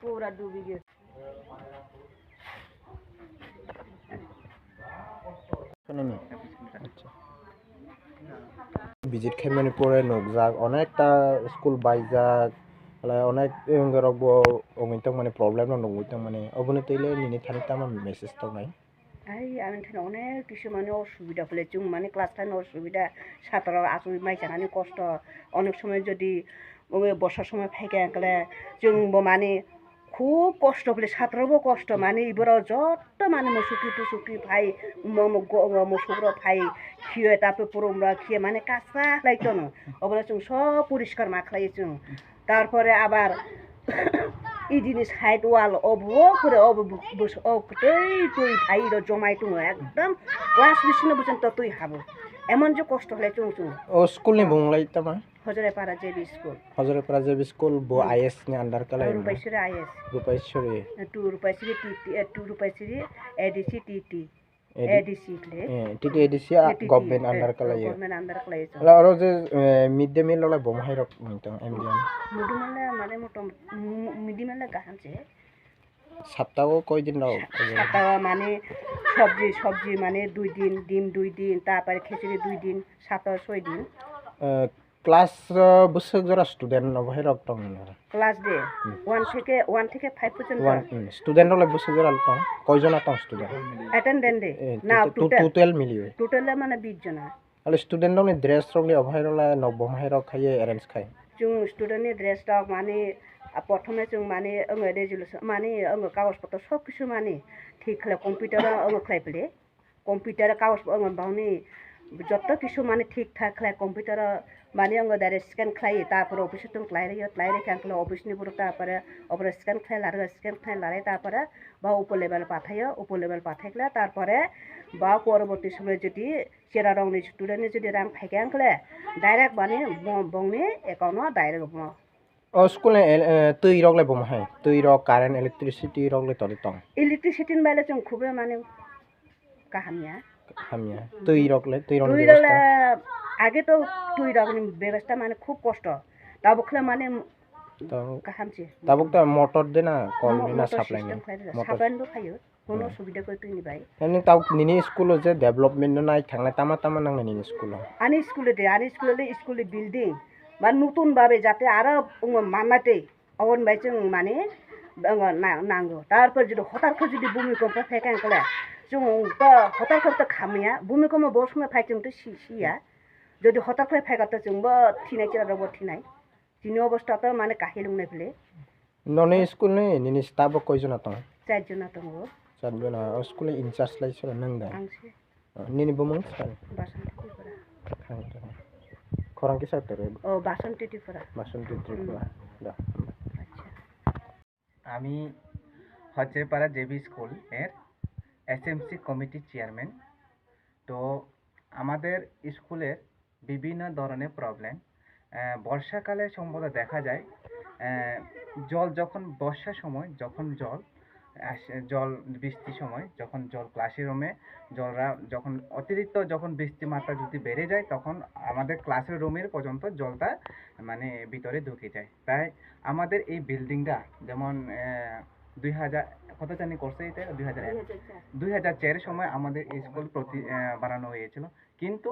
पूरा डूबी गया ভিজিট খাইমানি পরে নকজাক অনেকটা স্কুল বাইজাক অনেক রকব অমিতক মানে প্রবলেম নগৈতক মানে অবনে তৈলে নিনি থানিতে আমার মেসেজ তো নাই আমি থানা অনেক কিছু মানে অসুবিধা ফেলে जों মানে ক্লাস 10 অসুবিধা ছাত্ররা আসলে মাই জানানি কষ্ট অনেক সময় যদি বর্ষার সময় ফাইকে গেলে जोंबो মানে খুব কষ্ট ফেলে ছাত্রবো কষ্ট মানে ইবরা যত মানে মুসুকি ভাই মুসুকরা ভাই খিয়ে তারপরে পুরোমরা খিয়ে মানে কাঁচা লাইতো না অবলা जों সব পরিষ্কার মাখলাই जों তারপরে আবার এই জিনিস সাইড ওয়াল অবো করে তুই ভাই জমাই তুই একদম ক্লাস বিছিন্ন পর্যন্ত তুই হাবো এমন যে কষ্ট হলে চুং ও স্কুল নি বংলাই তামা হজরে পাড়া জেবি স্কুল বো আইএস নি আন্ডার কালাই রূপাইশ্বরী আইএস রূপাইশ্বরী টু রূপাইশ্বরী এডিসি টিটি এডিসি প্লে টিটি এডিসি গভর্নমেন্ট আন্ডার কালাই আর যে মিড ডে মিল লা বমহাই রক মিতং এমডিএম মুডুমালে মানে মটো মিডিমালে গাহানছে সপ্তাহ কয়দিন দাও সপ্তাহ মানে সবজি মানে 2 দিন ডিম 2 দিন তারপরে খিচুড়ি 2 দিন সপ্তাহ 6 দিন ক্লাস বছর জরা স্টুডেন্ট নবহে রক টং ক্লাস ডে 1 থেকে 5 পর্যন্ত স্টুডেন্ট হলে বছর জরা টং কয়জন আটং স্টুডেন্ট অ্যাটেন্ডেন্ট ডে না টোটাল মিলিয়ে টোটাল মানে 20 জন আলে স্টুডেন্ট নি ড্রেস রংনি অভাইরলা নবমহে রক খাইয়ে অ্যারেঞ্জ খাই जों स्टूडेंट नि ड्रेस टा माने प्रथमे जों माने रेजोल्यूशन माने कागज पत्र सब किछु माने ठीक खले कंप्यूटर खाइपले कंप्यूटर कागज बावनी जत्त किछु माने ठीक ठाक खले कंप्यूटर माने डायरेक्ट स्कैन खाइ तापर ऑफिस तुम क्लाइ खानखले ऑफिस नि पुरो तापर ओपरे स्कैन खाइ लारे तापर बा ऊपर लेवल पाथाइखले तापर बा परवर्ती समय जदि सेरा रंगनि स्टूडेंट नि जदि रां फाइखांखले डायरेक्ट माने बंगनि एकाउन्ट डायरेक्ट ओ स्कूल तै रगले बमहाय तै रग कारेन्ट इलेक्ट्रिसिटी रगले तले तंग इलेक्ट्रिसिटी बाले जों खुबे माने काहामिया तै रगले आगे तो तै रगनि व्यवस्था माने खूब कष्ट दाबखले माने काहामछि दाबक मोटर देना कल देना सप्लाई सप्लाई खायो কোনো সুবিধা করে তুই নিবাই এনে তাও নিনি স্কুল যে ডেভেলপমেন্ট নাই থাকলে তামা নাংনে নিনি স্কুল আনি স্কুলে বিল্ডিং বা নতুন ভাবে যাতে আরো মানাতে অন বাই जों মানে নাঙ্গো তারপর যদি হঠাৎ যদি ভূমিকম্প ফেকান কলে जों তো হঠাৎ খামিয়া ভূমিকম্প বসমে ফাইচং তো সিয়া যদি হঠাৎ ফাইগাতে जोंबो থিনাই চিরাবো থিনাই জিনি অবস্থাতে মানে কাহিলুংনে ফেলে ননে স্কুল নে নিনি স্টাফ কয়জন আতং 4 জন আতং চারজন স্কুল ইনচার্জ লাইছিল নংদা নিনি বমং স্যার খরাং কি সাতরে ও বাসন্তী ত্রিপুরা দা আমি হজরেপাড়া জেবি স্কুল এর এসএমসি কমিটি চেয়ারম্যান তো আমাদের স্কুলের বিভিন্ন ধরনের প্রবলেম বর্ষাকালে সম্ভবত দেখা যায় জল যখন বর্ষার সময় যখন জল বৃষ্টির সময় যখন জল ক্লাসরুমে জলরা যখন অতিরিক্ত যখন বৃষ্টি মাত্রা যদি বেড়ে যায় তখন আমাদের ক্লাসের রুমের পর্যন্ত জলটা মানে ভিতরে ঢুকে যায় তাই আমাদের এই বিল্ডিংটা যেমন 2000 কত জানি করছে এটা 2004 সময় আমাদের স্কুল বানানো হয়েছিল কিন্তু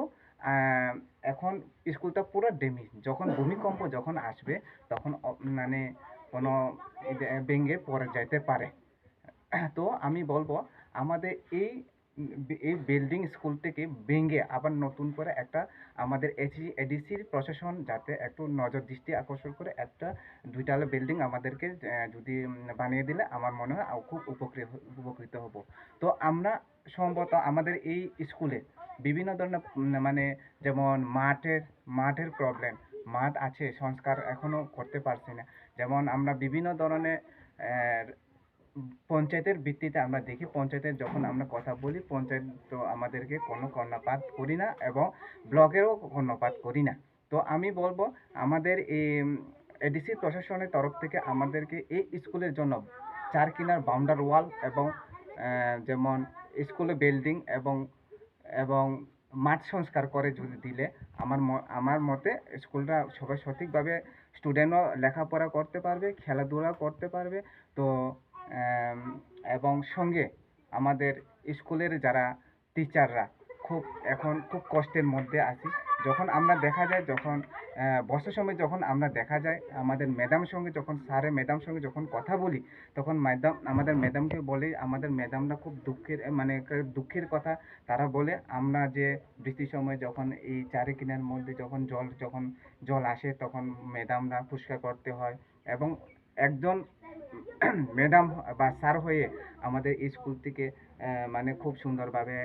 এখন স্কুলটা পুরো ড্যামেজ যখন ভূমিকম্প যখন আসবে তখন মানে কোনো ভেঙে পড়ে যেতে পারে তো আমি বলবো আমাদের এই বিল্ডিং স্কুল থেকে ভেঙে আবার নতুন করে একটা আমাদের এডিসির প্রশাসন যাতে একটু নজর দৃষ্টি আকর্ষণ করে একটা দুইতলা বিল্ডিং আমাদেরকে যদি বানিয়ে দিলে আমার মনে হয় খুব উপকৃত হব তো আমরা সম্ভবত আমাদের এই স্কুলে বিভিন্ন ধরনের মানে যেমন মাঠের প্রবলেম মাঠ আছে সংস্কার এখনো করতে পারছি না যেমন আমরা বিভিন্ন ধরনের পঞ্চায়েতের ভিত্তিতে আমরা দেখি পঞ্চায়েতের যখন আমরা কথা বলি পঞ্চায়েত তো আমাদেরকে কোনো কর্ণপাত করি না এবং ব্লকেরও কর্ণপাত করি না তো আমি বলবো আমাদের এই এডিসি প্রশাসনের তরফ থেকে আমাদেরকে এই স্কুলের জন্য 4 কিনার বাউন্ডারি ওয়াল এবং যেমন স্কুলের বিল্ডিং এবং মাঠ সংস্কার করে যদি দিলে আমার মতে স্কুলটা সবাই সঠিকভাবে স্টুডেন্টও লেখাপড়া করতে পারবে, খেলাধুলা করতে পারবে। তো আম, এবং সঙ্গে আমাদের স্কুলের যারা টিচাররা এখন খুব কষ্টের মধ্যে আছি। যখন আমরা দেখা যায়, যখন বসার সময় যখন আমরা দেখা যায় আমাদের ম্যাডামের সঙ্গে, যখন স্যারের ম্যাডাম সঙ্গে যখন কথা বলি, তখন আমাদের ম্যাডামকে বলি, আমাদের ম্যাডামরা খুব দুঃখের কথা তারা বলে, আমরা যে বৃষ্টির সময় যখন এই চারি কিনার মধ্যে যখন জল আসে, তখন ম্যাডামরা পরিষ্কার করতে হয়। এবং একজন ম্যাডাম বা স্যার হয়ে আমাদের স্কুল থেকে মানে খুব সুন্দরভাবে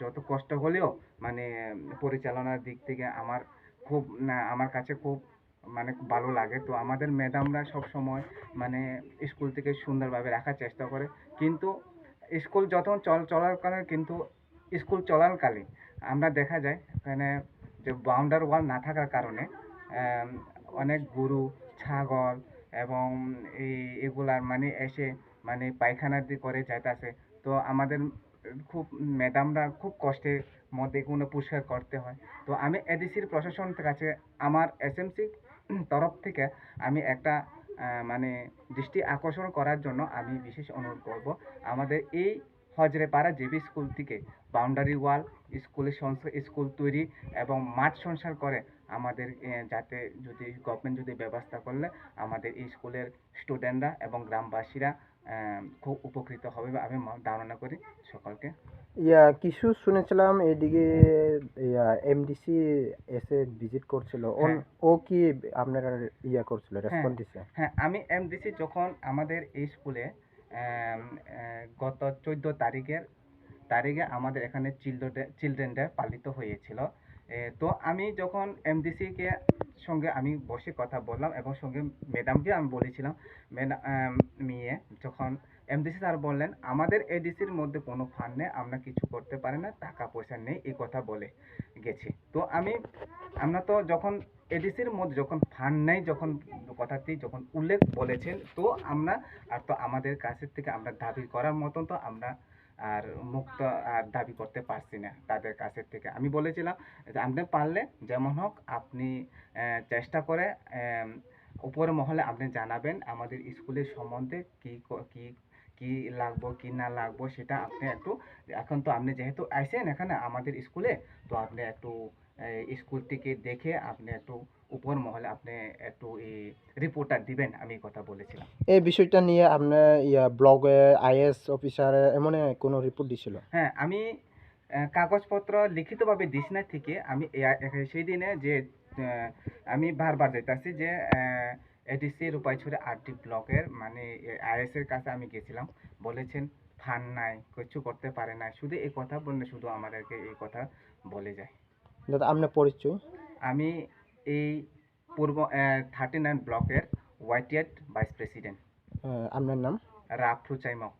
যত কষ্ট হলেও মানে পরিচালনার দিক থেকে আমার কাছে খুব মানে ভালো লাগে। তো আমাদের ম্যাডামরা সব সময় মানে স্কুল থেকে সুন্দরভাবে রাখার চেষ্টা করে। কিন্তু স্কুল যখন চলাকালীন, কিন্তু স্কুল চলাকালীন আমরা দেখা যায় এখানে যে বাউন্ডারি ওয়াল না থাকার কারণে আম, অনেক গরু, ছাগল এবং এগুলার মানে এসে মানে পায়খানা দিয়ে করে যাইতেছে। তো আমাদের খুব ম্যাডামরা খুব কষ্টের মধ্যে এগুলো পরিষ্কার করতে হয়। তো আমি এডিসির প্রশাসনের কাছে আমার এসএমসি তরফ থেকে আমি একটা মানে দৃষ্টি আকর্ষণ করার জন্য আমি বিশেষ অনুরোধ করব, আমাদের এই হজরেপাড়া জেবি স্কুল থেকে বাউন্ডারি ওয়াল, স্কুল তৈরি এবং মাঠ সংস্কার করে আমাদের যাতে যদি গভর্নমেন্ট যদি ব্যবস্থা করলে আমাদের এই স্কুলের স্টুডেন্টরা এবং গ্রামবাসীরা খুব উপকৃত হবে আমি ধারণা করি সকলকে। কিছু শুনেছিলাম এদিকে এমডিসি এসে ভিজিট করছিল, ও কি আপনার করছিল, রেসপন্স দিছে? হ্যাঁ, আমি এমডিসি যখন আমাদের এই স্কুলে গত 14 তারিখে আমাদের এখানে চিলড্রেন ডে পালিত হয়েছিল। তো আমি যখন এমডিসি কে সঙ্গে আমি বসে কথা বললাম এবং সঙ্গে ম্যাডামকে আমি বলেছিলাম, মেয়ে যখন এমডিসি স্যার বললেন আমাদের এডিসির মধ্যে কোনো ফান্ড নেই, আমরা কিছু করতে পারি না, টাকা পয়সা নেই, এই কথা বলে গেছি। তো আমরা তো যখন এডিসির মধ্যে যখন ফান্ড নেই, যখন কথাটি যখন উল্লেখ বলেছেন, তো আমরা আর তো আমাদের কাছের থেকে আমরা দাবি করার মতন তো আমরা আর মুক্ত আর দাবি করতে পারছি না তাদের কাছের থেকে। আমি বলেছিলাম যে আপনি পারলে যেমন হোক আপনি চেষ্টা করে উপর মহলে আপনি জানাবেন আমাদের স্কুলের সম্বন্ধে কি লাগবো কি না লাগবো, সেটা আপনি একটু, এখন তো আপনি যেহেতু আইসেন এখানে আমাদের স্কুলে, তো আপনি একটু স্কুল থেকে দেখে আপনি একটু উপর মহলে আপনি একটু এই রিপোর্টটা দিবেন, আমি এই কথা বলেছিলাম। এই বিষয়টা নিয়ে আপনার ব্লগে আইএস অফিসার এমন কোনো রিপোর্ট দিছিল? হ্যাঁ, আমি কাগজপত্র লিখিতভাবে দিস না থেকে আমি সেই দিনে যে আমি বারবার যেতেছি যে এডিসি রূপাইছড়ি আরটি ব্লকের মানে আইএস এর কাছে আমি গেছিলাম, বলেছেন ফান্ড নাই, কিছু করতে পারে না, শুধু এই কথা বললে শুধু আমাদেরকে এই কথা বলে যায়। দাদা আপনার পরিচয়? আমি এই পূর্ব 39 ব্লকের ওয়াইটিএড ভাইস প্রেসিডেন্ট। আপনার নাম? রাফরুচাইমক।